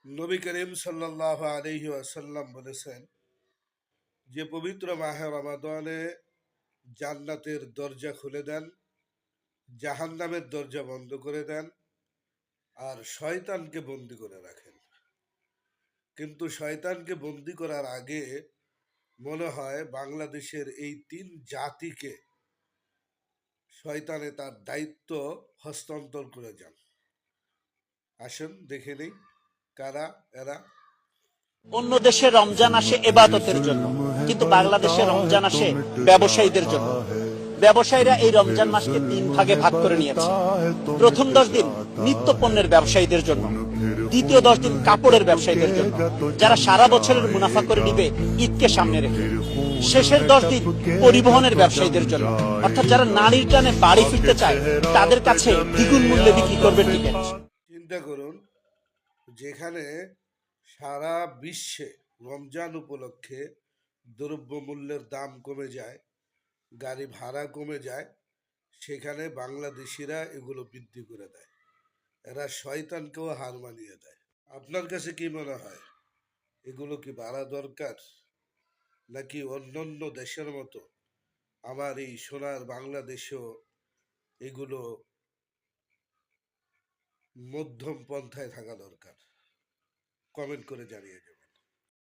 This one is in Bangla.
নবী করিম সাল্লাল্লাহু আলাইহি ওয়াসাল্লাম বলেছেন যে পবিত্র মাহে রমাদানে জান্নাতের দরজা খুলে দেন, জাহান্নামের দরজা বন্ধ করে দেন, আর শয়তানকে বন্দি করে রাখেন। কিন্তু শয়তানকে বন্দি করার আগে মনে হয় বাংলাদেশের এই তিন জাতিকে শয়তানে তার দায়িত্ব হস্তান্তর করে যান। আসুন দেখে নেই কারা এরা। অন্য দেশে রমজান আসে ইবাদতের জন্য, কিন্তু বাংলাদেশে রমজান আসে ব্যবসায়ীদের জন্য। ব্যবসায়ীরা এই রমজান মাসকে 3 ভাগে ভাগ করে নিয়েছে। প্রথম 10 দিন নিত্য পণ্যের ব্যবসায়ীদের জন্য, দ্বিতীয় 10 দিন কাপড়ের ব্যবসায়ীদের জন্য, যারা সারা বছরের মুনাফা করে নিবে ঈদকে সামনে রেখে। শেষের 10 দিন পরিবহনের ব্যবসায়ীদের জন্য, অর্থাৎ যারা নারীর টানে বাড়ি ফিরতে চায় তাদের কাছে দ্বিগুণ মূল্যে বিক্রি করবে টিকিট। চিন্তা করুন, যেখানে সারা বিশ্বে রমজান উপলক্ষে দ্রব্যমূল্যের দাম কমে যায়, গাড়ি ভাড়া কমে যায়, সেখানে বাংলাদেশিরা এগুলো বৃদ্ধি করে দেয়। এরা শয়তানকেও হার মানিয়ে দেয়। আপনার কাছে কি মনে হয়, এগুলো কি বাড়া দরকার, নাকি অন্যান্য দেশের মতো আমার এই সোনার বাংলাদেশেও এগুলো মধ্যম পন্থায় থাকা দরকার? কমেন্ট করে জানিয়ে যাবেন।